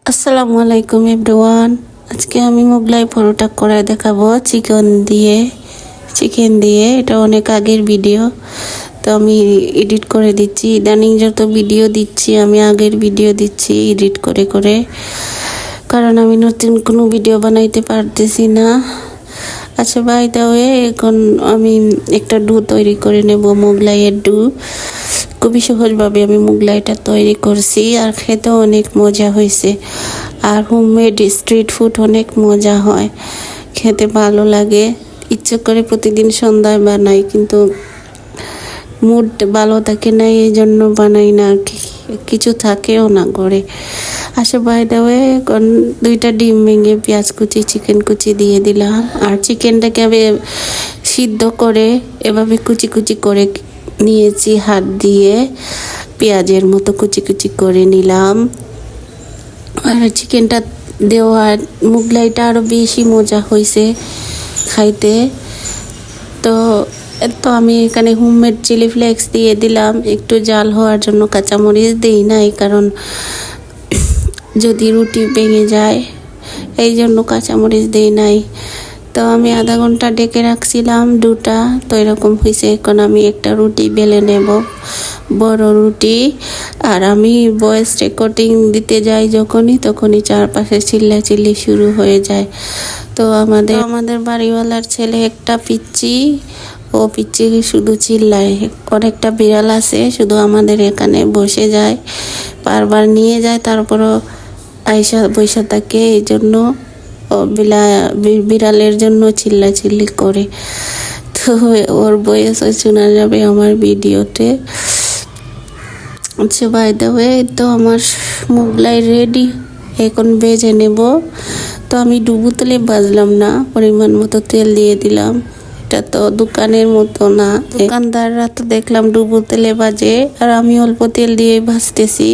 আসসালামু আলাইকুম এভরিওয়ান। আজকে আমি মোগলাই পরোটা করে দেখাবো চিকেন দিয়ে। এটা অনেক আগের ভিডিও, তো আমি এডিট করে দিচ্ছি। ইদানিং যত ভিডিও দিচ্ছি আমি আগের ভিডিও দিচ্ছি এডিট করে করে, কারণ আমি নতুন কোনো ভিডিও বানাইতে পারতেছি না। আচ্ছা বাই দ্য ওয়ে, এখন আমি একটা ডু তৈরি করে নেব, মোগলাইয়ের ডু। খুবই সহজভাবে আমি মোগলাইটা তৈরি করছি, আর খেতেও অনেক মজা হয়েছে। আর হোমমেড স্ট্রিট ফুড অনেক মজা হয়, খেতে ভালো লাগে। ইচ্ছে করে প্রতিদিন সন্ধ্যায় বানাই, কিন্তু মুড ভালো থাকে না, এই জন্য বানাই না। কিছু থাকেও না ঘরে। আচ্ছা বাই দ্য ওয়ে, এখন 2টা ডিম ভেঙে পেঁয়াজ কুচি চিকেন কুচি দিয়ে দিলাম। আর চিকেনটাকে আমি সিদ্ধ করে এভাবে কুচি কুচি করে নিয়েছি, হাত দিয়ে পেঁয়াজের মতো কুচি কুচি করে নিলাম। আর চিকেনটা দেওয়া মোগলাইটা আরও বেশি মজা হয়েছে খাইতে। তো আমি এখানে হোমমেড চিলি ফ্লেক্স দিয়ে দিলাম, একটু জাল হওয়ার জন্য। কাঁচামরিচ দিই নাই, কারণ যদি রুটি ভেঙে যায়, এই জন্য কাঁচামরিচ দিই নাই। তো আমি আধা ঘন্টা ডেকে রাখছিলাম ডুটা, তো এরকম হয়েছে। এখন আমি একটা রুটি বেলে নেব, বড় রুটি। আর আমি ভয়েস রেকর্ডিং দিতে যাই তখনই চারপাশে চিল্লাচিল্লি শুরু হয়ে যায়। তো আমাদের বাড়িওয়ালার ছেলে একটা পিচ্চি, ও পিচ্চি শুধু চিল্লায়। অনেকটা বিড়াল আছে, শুধু আমাদের এখানে বসে যায়, বারবার নিয়ে যায়, তারপরও আয়সা বৈশা থাকে। এই জন্য বিড়ালের জন্য চিল্লাচিল্লি করে। তো ওর বয়স শোনা যাবে আমার ভিডিওতে। আচ্ছা বাই দ্য ওয়ে, তো আমার মোগলাই রেডি, এখন ভেজে নেব। তো আমি ডুবো তেলে ভাজলাম না, পরিমাণ মতো তেল দিয়ে দিলাম। এটা তো দোকানের মতো না, দোকানদাররা তো দেখলাম ডুবো তেলে ভাজে, আর আমি অল্প তেল দিয়ে ভাজতেছি।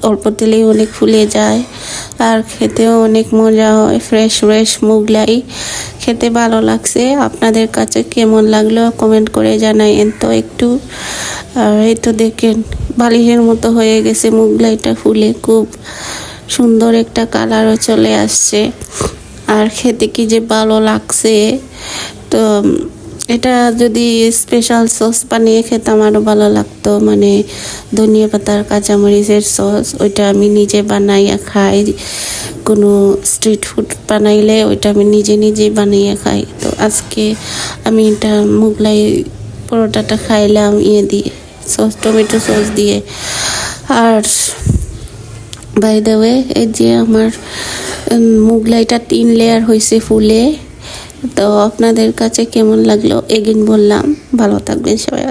অল্প তেলেই অনেক ফুলে যায়, আর খেতেও অনেক মজা হয়। ফ্রেশ মোগলাই খেতে ভালো লাগছে। আপনাদের কাছে কেমন লাগলো কমেন্ট করে জানাইন তো একটু। আর এই তো দেখেন, বালিশের মতো হয়ে গেছে মোগলাইটা, ফুলে খুব সুন্দর একটা কালারও চলে আসছে। আর খেতে কি যে ভালো লাগছে। তো এটা যদি স্পেশাল সস বানিয়ে খেতাম আরও ভালো লাগতো, মানে ধনিয়া পাতার কাঁচামরিচের সস। ওইটা আমি নিজে বানাইয়া খাই। কোনো স্ট্রিট ফুড বানাইলে ওইটা আমি নিজে বানিয়ে খাই। তো আজকে আমি এটা মোগলাই পরোটাটা খাইলাম দিয়ে টমেটো সস দিয়ে। আর বাই দ্য ওয়ে, এই যে আমার মোগলাইটা 3 লেয়ার হয়েছে ফুলে। তো আপনাদের কাছে কেমন লাগলো এগেইন বললাম। ভালো থাকবেন সবাই।